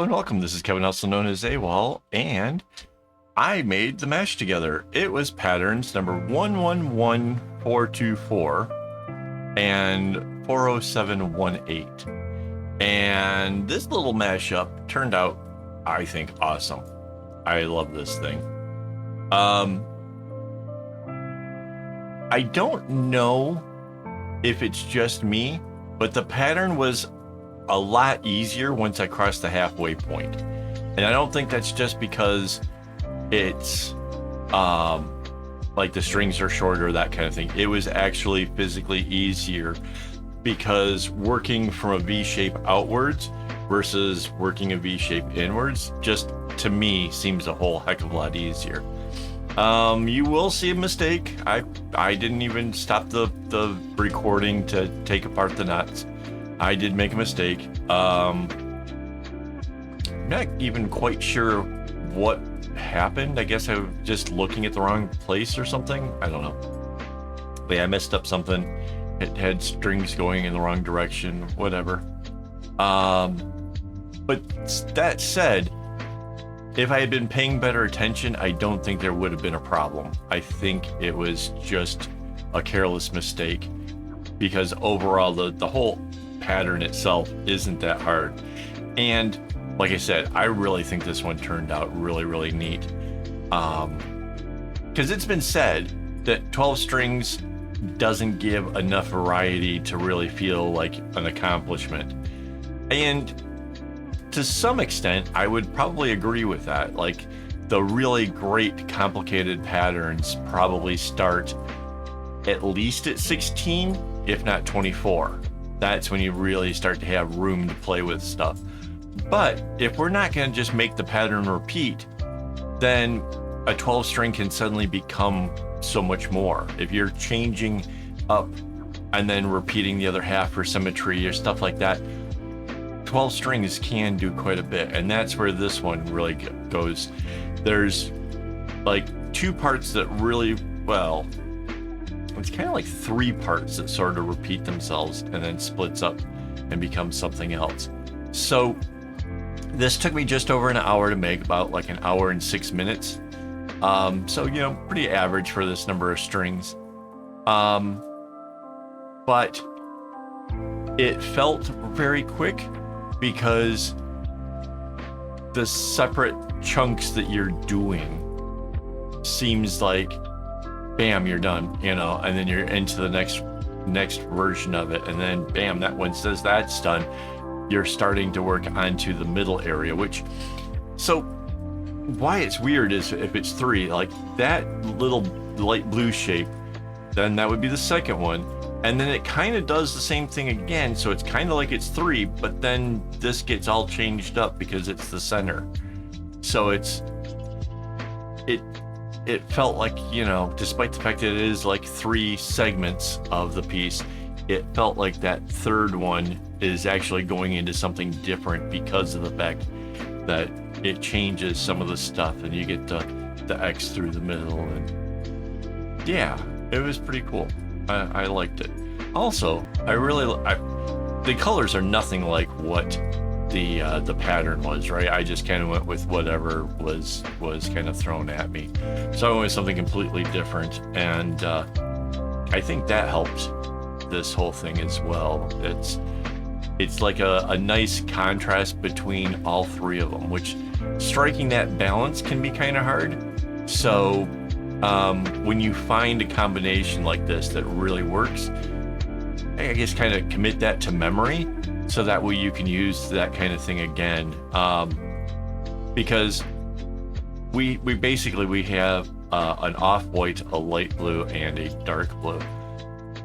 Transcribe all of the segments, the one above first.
and welcome. This is Kevin, also known as AWOL, and I made the mesh together. It was patterns number 111424 and 40718. And this little mashup turned out, I think, awesome. I love this thing. I don't know if it's just me, but the pattern was a lot easier once I crossed the halfway point. And I don't think that's just because it's like the strings are shorter, that kind of thing. It was actually physically easier because working from a V shape outwards versus working a V shape inwards, just to me seems a whole heck of a lot easier. You will see a mistake. I didn't even stop the recording to take apart the knots. I did make a mistake. I'm not even quite sure what happened. I guess I was just looking at the wrong place or something. I don't know. But yeah, I messed up something. It had strings going in the wrong direction, whatever. But that said, if I had been paying better attention, I don't think there would have been a problem. I think it was just a careless mistake, because overall the whole pattern itself isn't that hard. And like I said, I really think this one turned out really, really neat. Because it's been said that 12 strings doesn't give enough variety to really feel like an accomplishment. And to some extent, I would probably agree with that. Like, the really great complicated patterns probably start at least at 16, if not 24. That's when you really start to have room to play with stuff. But if we're not going to just make the pattern repeat, then a 12 string can suddenly become so much more. If you're changing up and then repeating the other half for symmetry or stuff like that, 12 strings can do quite a bit. And that's where this one really goes. There's like two parts that really, well, it's kind of like three parts that sort of repeat themselves and then splits up and becomes something else. So this took me just over an hour to make, about like an hour and 6 minutes. So, you know, pretty average for this number of strings. But it felt very quick because the separate chunks that you're doing seems like, bam, you're done, you know, and then you're into the next version of it, and then bam, that one says that's done. You're starting to work onto the middle area, which, so why it's weird is if it's three, like that little light blue shape, then that would be the second one, and then it kind of does the same thing again, so it's kind of like it's three, but then this gets all changed up because it's the center. So it felt like, you know, despite the fact that it is like three segments of the piece, it felt like that third one is actually going into something different because of the fact that it changes some of the stuff and you get the X through the middle. And yeah, it was pretty cool. I liked it. Also, the colors are nothing like what the pattern was, right? I just kind of went with whatever was kind of thrown at me. So I went with something completely different, and I think that helped this whole thing as well. It's like a nice contrast between all three of them, which striking that balance can be kind of hard. So when you find a combination like this that really works, I guess kind of commit that to memory, so that way you can use that kind of thing again. Because we basically have an off-white, a light blue, and a dark blue.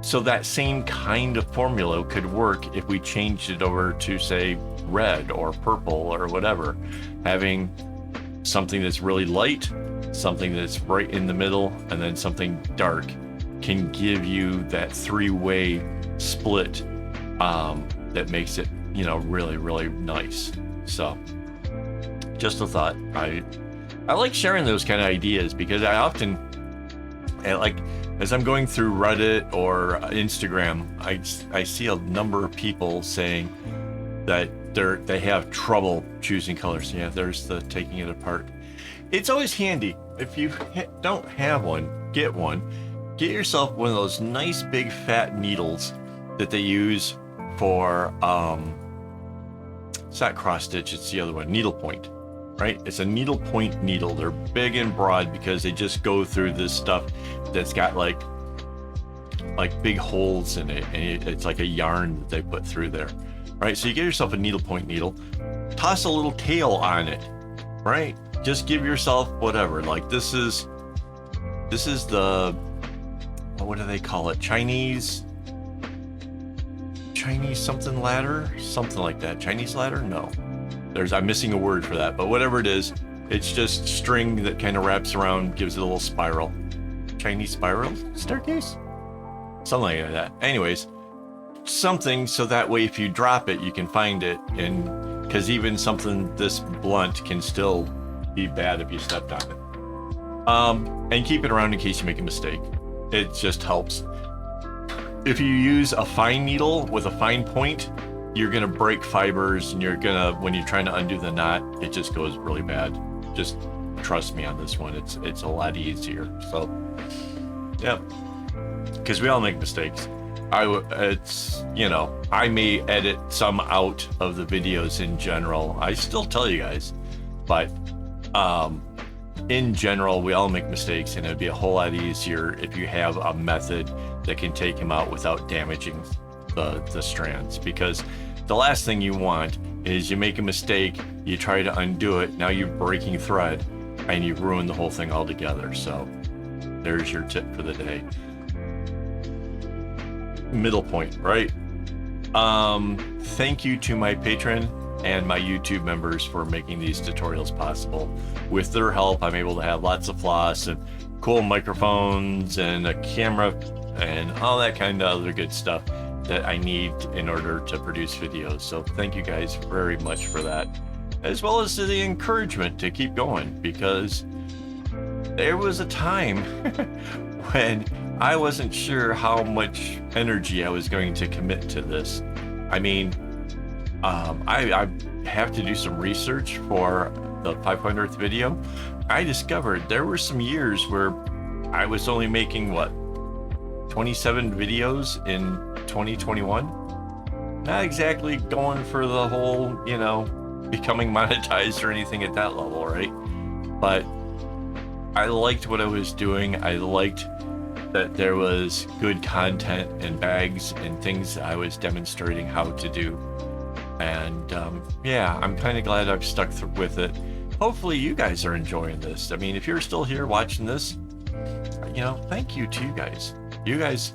So that same kind of formula could work if we changed it over to, say, red or purple or whatever. Having something that's really light, something that's right in the middle, and then something dark can give you that three-way split that makes it, you know, really, really nice. So just a thought. I like sharing those kind of ideas because I often, like, as I'm going through Reddit or Instagram, I see a number of people saying that they have trouble choosing colors. Yeah, there's the taking it apart. It's always handy if you don't have one, get one. Get yourself one of those nice big fat needles that they use for it's not cross stitch, it's the other one, needle point, right? It's a needle point needle. They're big and broad because they just go through this stuff that's got like big holes in it, and it's like a yarn that they put through there, right? So you get yourself a needle point needle, toss a little tail on it, right? Just give yourself whatever. Like this is the, what do they call it? Chinese something ladder, something like that. Chinese ladder? No, I'm missing a word for that, but whatever it is, it's just string that kind of wraps around, gives it a little spiral. Chinese spiral staircase, something like that. Anyways, something so that way if you drop it, you can find it, and because even something this blunt can still be bad if you stepped on it. And keep it around in case you make a mistake. It just helps. If you use a fine needle with a fine point, you're gonna break fibers, and when you're trying to undo the knot, it just goes really bad. Just trust me on this one. It's a lot easier. So, yeah, because we all make mistakes. I may edit some out of the videos in general. I still tell you guys, but in general, we all make mistakes, and it'd be a whole lot easier if you have a method that can take them out without damaging the strands. Because the last thing you want is you make a mistake, you try to undo it, now you're breaking thread, and you've ruined the whole thing altogether. So there's your tip for the day. Middle point, right? Thank you to my patron and my YouTube members for making these tutorials possible. With their help, I'm able to have lots of floss and cool microphones and a camera and all that kind of other good stuff that I need in order to produce videos. So thank you guys very much for that, as well as the encouragement to keep going, because there was a time when I wasn't sure how much energy I was going to commit to this. I mean, I have to do some research for the 500th video. I discovered there were some years where I was only making 27 videos in 2021. Not exactly going for the whole, becoming monetized or anything at that level, right? But I liked what I was doing. I liked that there was good content and bags and things I was demonstrating how to do. And yeah, I'm kind of glad I've stuck with it. Hopefully you guys are enjoying this. I mean, if you're still here watching this, thank you to you guys. You guys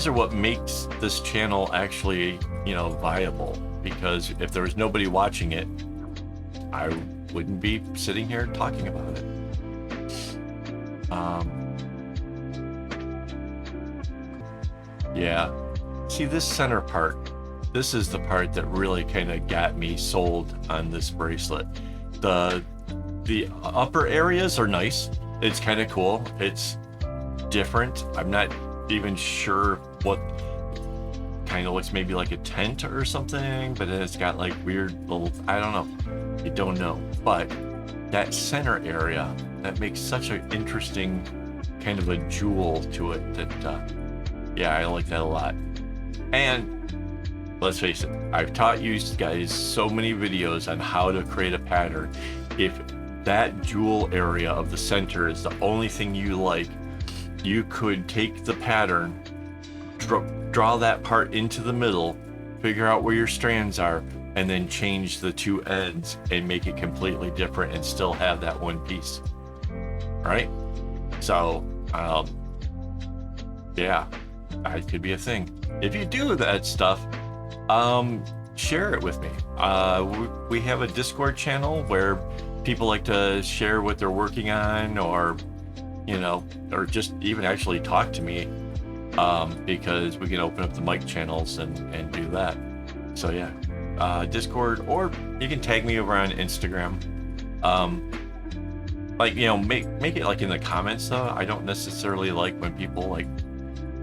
are what makes this channel actually, viable. Because if there was nobody watching it, I wouldn't be sitting here talking about it. Yeah, see this center part, this is the part that really kind of got me sold on this bracelet. The upper areas are nice. It's kind of cool. It's different. I'm not even sure what kind of looks maybe like a tent or something, but it's got like weird little, I don't know. I don't know. But that center area, that makes such an interesting kind of a jewel to it that, yeah, I like that a lot. And let's face it, I've taught you guys so many videos on how to create a pattern. If that jewel area of the center is the only thing you like, you could take the pattern, draw that part into the middle, figure out where your strands are, and then change the two ends and make it completely different and still have that one piece. Right? So, yeah, that could be a thing. If you do that stuff, share it with me. We have a Discord channel where people like to share what they're working on, or or just even actually talk to me, because we can open up the mic channels and do that. So yeah, Discord, or you can tag me over on Instagram. Make it like in the comments though. I don't necessarily like when people like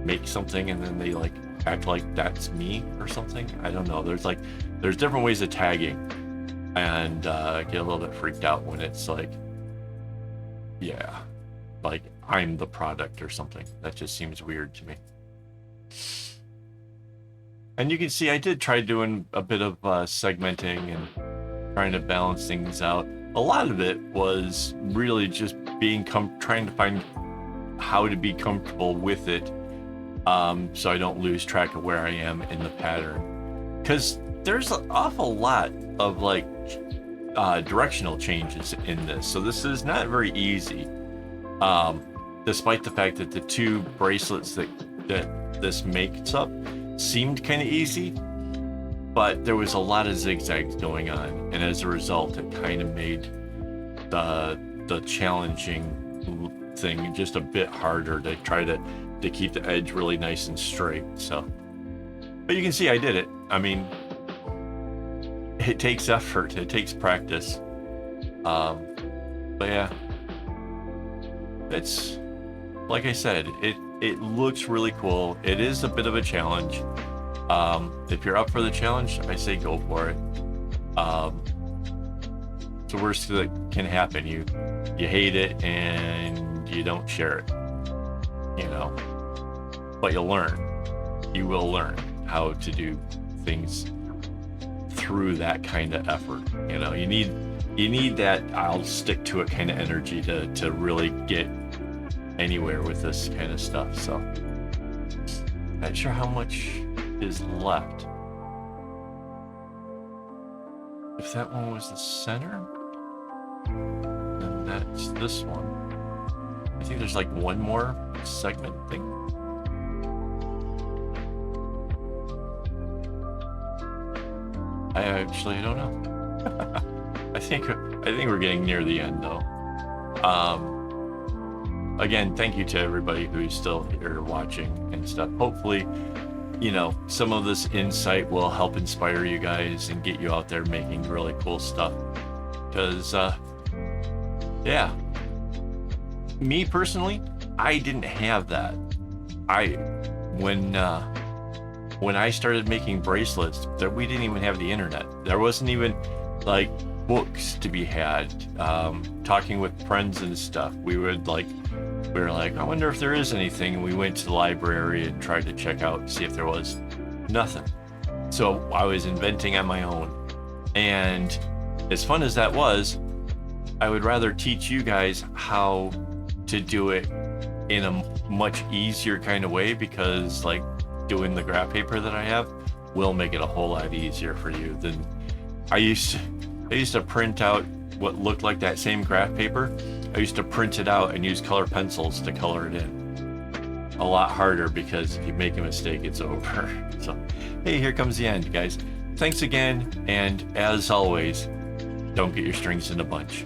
make something and then they like act like that's me or something. I don't know. There's like there's different ways of tagging, and get a little bit freaked out when it's like, yeah, like I'm the product or something. That just seems weird to me. And you can see I did try doing a bit of segmenting and trying to balance things out. A lot of it was really just being trying to find how to be comfortable with it, so I don't lose track of where I am in the pattern. Because there's an awful lot of like directional changes in this, so this is not very easy. Despite the fact that the two bracelets that this makes up seemed kind of easy, but there was a lot of zigzags going on, and as a result it kind of made the challenging thing just a bit harder to try to keep the edge really nice and straight. So, but you can see I did it. I mean, it takes effort, it takes practice, but yeah, it's like I said, it looks really cool. It is a bit of a challenge. If you're up for the challenge, I say go for it. It's the worst that can happen. You hate it and you don't share it, you know, but you'll learn. You will learn how to do things through that kind of effort. You know, you need that I'll stick to it kind of energy to really get anywhere with this kind of stuff. So not sure how much is left. If that one was the center, then that's this one. I think there's like one more segment thing. I actually don't know. I think we're getting near the end though. Again, thank you to everybody who's still here watching and stuff. Hopefully, you know, some of this insight will help inspire you guys and get you out there making really cool stuff. Because, yeah, me personally, I didn't have that. When I started making bracelets, we didn't even have the internet. There wasn't even like books to be had. Talking with friends and stuff, we were like, I wonder if there is anything. And we went to the library and tried to check out, see if there was. Nothing. So I was inventing on my own. And as fun as that was, I would rather teach you guys how to do it in a much easier kind of way, because like doing the graph paper that I have will make it a whole lot easier for you than I used to print out what looked like that same graph paper. I used to print it out and use color pencils to color it in. A lot harder, because if you make a mistake, it's over. So, hey, here comes the end, guys. Thanks again, and as always, don't get your strings in a bunch.